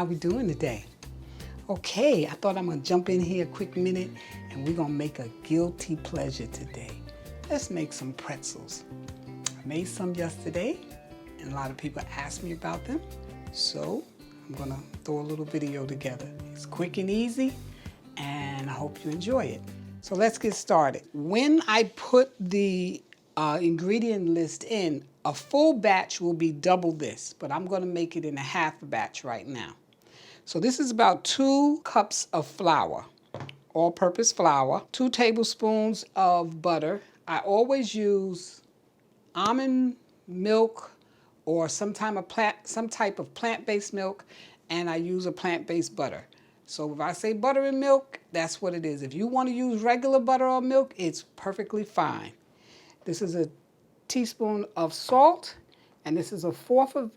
How we doing today? Okay, I thought I'm gonna jump in here a quick minute and we're gonna make a guilty pleasure today. Let's make some pretzels. I made some yesterday and a lot of people asked me about them. So I'm gonna throw a little video together. It's quick and easy and I hope you enjoy it. So let's get started. When I put the ingredient list in, a full batch will be double this, but I'm gonna make it in a half a batch right now. So this is about 2 cups of flour, all-purpose flour, 2 tablespoons of butter. I always use almond milk or some type of plant-based milk, and I use a plant-based butter. So if I say butter and milk, that's what it is. If you want to use regular butter or milk, it's perfectly fine. This is a teaspoon of salt, and this is a 1/4 of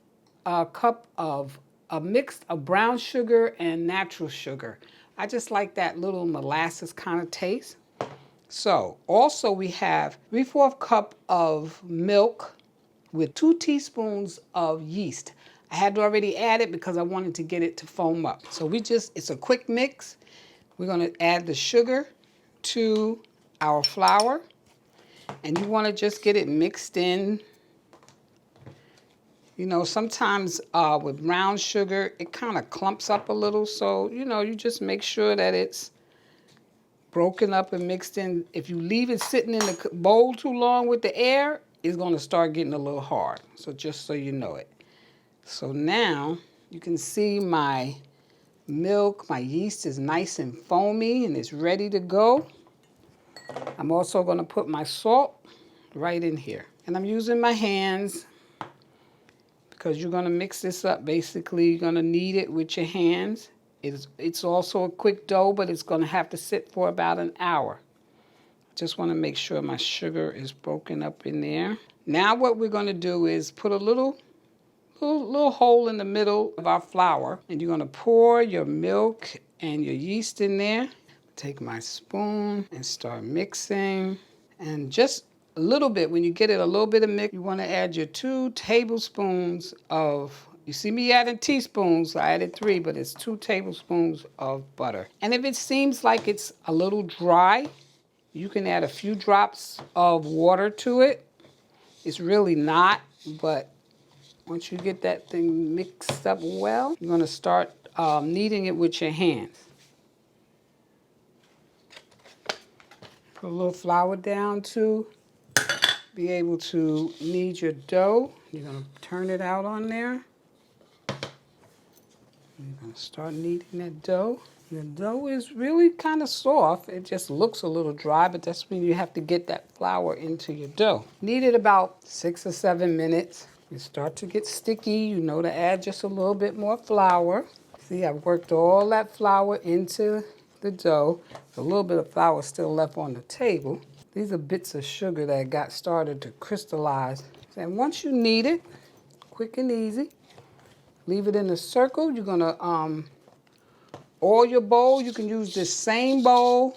a cup of a mix of brown sugar and natural sugar. I just like that little molasses kind of taste. So also we have 3/4 cup of milk with 2 teaspoons of yeast. I had already added because I wanted to get it to foam up. So it's a quick mix. We're gonna add the sugar to our flour, and you wanna just get it mixed in. You know, sometimes with brown sugar, it kind of clumps up a little. So, you know, you just make sure that it's broken up and mixed in. If you leave it sitting in the bowl too long with the air, it's going to start getting a little hard. So just so you know it. So now you can see my milk, my yeast is nice and foamy and it's ready to go. I'm also going to put my salt right in here. And I'm using my hands, because you're going to mix this up. Basically, you're going to knead it with your hands. It's also a quick dough, but it's going to have to sit for about an hour. Just want to make sure my sugar is broken up in there. Now what we're going to do is put a little hole in the middle of our flour, and you're going to pour your milk and your yeast in there. Take my spoon and start mixing, and just a little bit, when you get it a little bit of mix, you want to add your 2 tablespoons of, you see me adding teaspoons, I added 3, but it's 2 tablespoons of butter. And if it seems like it's a little dry, you can add a few drops of water to it. It's really not, but once you get that thing mixed up well, you're going to start kneading it with your hands. Put a little flour down too. Be able to knead your dough. You're going to turn it out on there. You're going to start kneading that dough. The dough is really kind of soft. It just looks a little dry, but that's when you have to get that flour into your dough. Knead it about 6 or 7 minutes. You start to get sticky. You know to add just a little bit more flour. See, I've worked all that flour into the dough. There's a little bit of flour still left on the table. These are bits of sugar that got started to crystallize. And once you knead it, quick and easy, leave it in a circle. You're gonna oil your bowl. You can use this same bowl.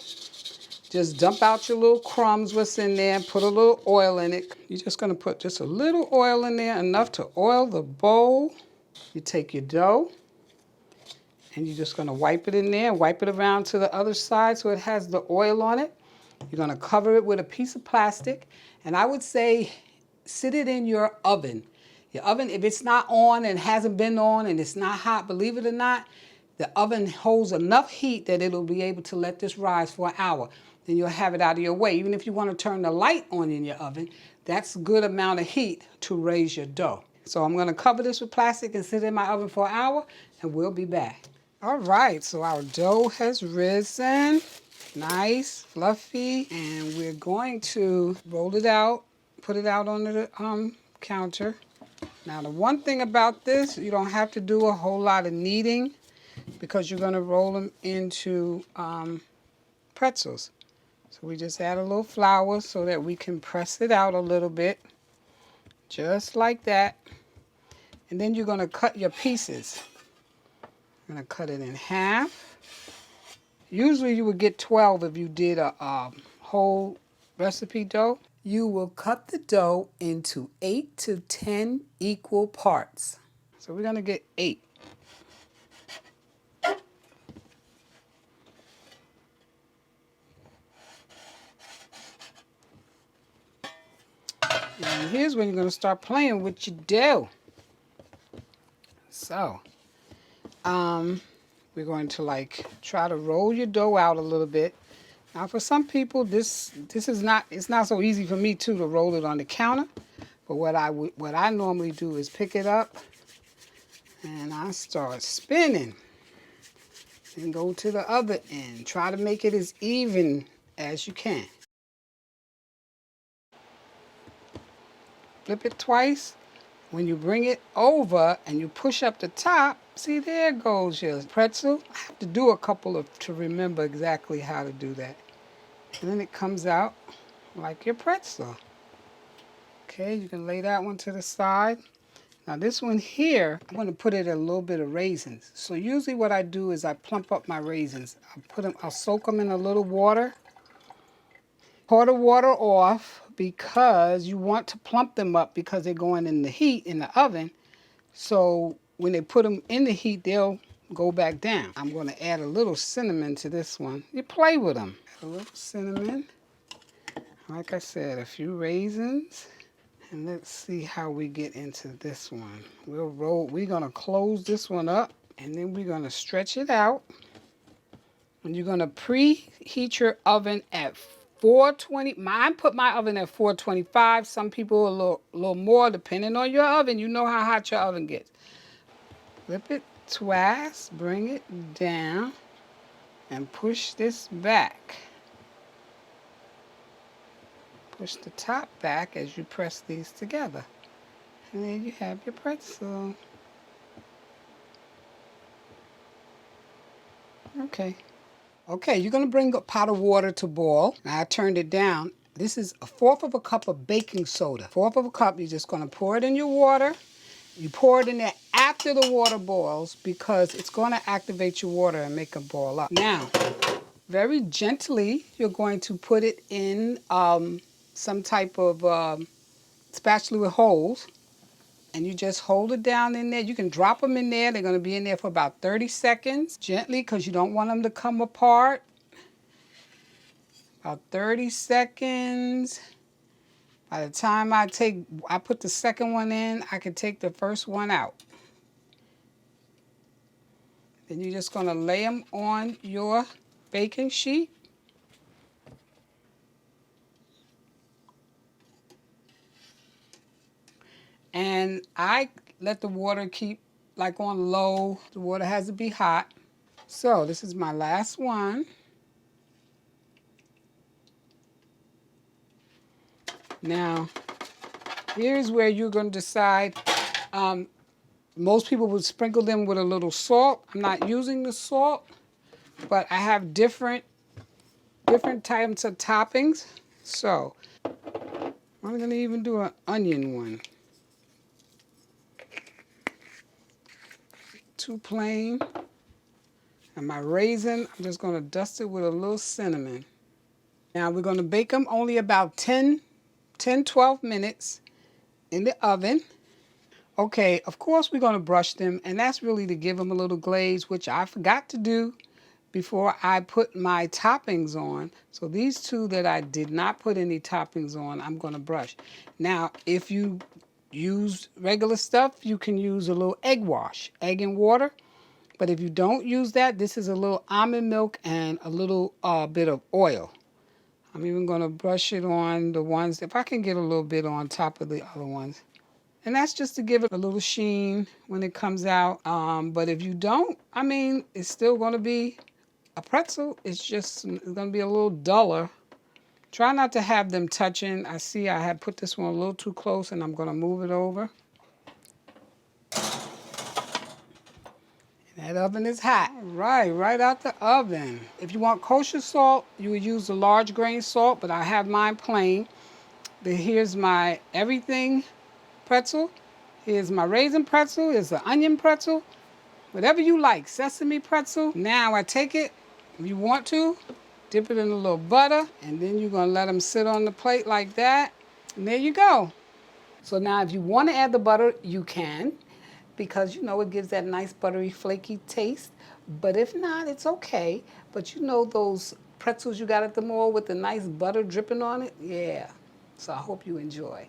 Just dump out your little crumbs, what's in there, put a little oil in it. You're just gonna put just a little oil in there, enough to oil the bowl. You take your dough, and you're just gonna wipe it in there, wipe it around to the other side so it has the oil on it. You're going to cover it with a piece of plastic, and I would say sit it in your oven. Your oven, if it's not on and hasn't been on and it's not hot, believe it or not, the oven holds enough heat that it'll be able to let this rise for an hour. Then you'll have it out of your way. Even if you want to turn the light on in your oven, that's a good amount of heat to raise your dough. So I'm going to cover this with plastic and sit it in my oven for an hour, and we'll be back. All right, so our dough has risen. Nice, fluffy, and we're going to roll it out, put it out on the counter. Now, the one thing about this, you don't have to do a whole lot of kneading because you're going to roll them into pretzels. So we just add a little flour so that we can press it out a little bit, just like that. And then you're going to cut your pieces. I'm going to cut it in half. Usually you would get 12 if you did a whole recipe dough. You will cut the dough into 8 to 10 equal parts. So we're going to get 8. And here's when you're going to start playing with your dough. So, we're going to like try to roll your dough out a little bit. Now for some people this is not, it's not so easy for me too to roll it on the counter. But what I normally do is pick it up and I start spinning and go to the other end. Try to make it as even as you can. Flip it twice. When you bring it over and you push up the top, see, there goes your pretzel. I have to do a couple to remember exactly how to do that. And then it comes out like your pretzel. Okay, you can lay that one to the side. Now this one here, I'm going to put it a little bit of raisins. So usually what I do is I plump up my raisins. I'll soak them in a little water. Pour the water off because you want to plump them up because they're going in the heat in the oven. So when they put them in the heat, they'll go back down. I'm going to add a little cinnamon to this one. You play with them. Add a little cinnamon. Like I said, a few raisins. And let's see how we get into this one. We're going to close this one up and then we're going to stretch it out. And you're going to preheat your oven at 420. Mine put my oven at 425. Some people a little more depending on your oven. You know how hot your oven gets. Flip it twice, bring it down, and push this back. Push the top back as you press these together. And there you have your pretzel. Okay. Okay, you're going to bring a pot of water to boil. Now I turned it down. This is 1/4 of a cup of baking soda. 1/4 of a cup, you're just going to pour it in your water. You pour it in there after the water boils because it's going to activate your water and make it boil up. Now, very gently, you're going to put it in some type of spatula with holes. And you just hold it down in there. You can drop them in there. They're going to be in there for about 30 seconds. Gently, because you don't want them to come apart. About 30 seconds. By the time I put the second one in, I can take the first one out. Then you're just going to lay them on your baking sheet. And I let the water keep like on low. The water has to be hot. So this is my last one. Now, here's where you're going to decide. Most people would sprinkle them with a little salt. I'm not using the salt, but I have different types of toppings. So I'm going to even do an onion one. Too plain. And my raisin, I'm just going to dust it with a little cinnamon. Now we're going to bake them only about 12 minutes in the oven. Okay, of course we're going to brush them, and that's really to give them a little glaze, which I forgot to do before I put my toppings on. So these two that I did not put any toppings on, I'm going to brush. Now, if you use regular stuff, you can use a little egg wash, egg and water. But if you don't use that, this is a little almond milk and a little bit of oil. I'm even going to brush it on the ones, if I can get a little bit on top of the other ones. And that's just to give it a little sheen when it comes out. But if you don't, I mean, it's still going to be a pretzel. It's going to be a little duller. Try not to have them touching. I see I had put this one a little too close, and I'm going to move it over. That oven is hot. All right out the oven. If you want kosher salt, you would use the large grain salt, but I have mine plain. Here's my everything pretzel. Here's my raisin pretzel. Here's the onion pretzel. Whatever you like. Sesame pretzel. Now I take it, if you want to, dip it in a little butter, and then you're going to let them sit on the plate like that. And there you go. So now if you want to add the butter, you can, because you know it gives that nice buttery flaky taste. But if not, it's okay. But you know those pretzels you got at the mall with the nice butter dripping on it? Yeah. So I hope you enjoy.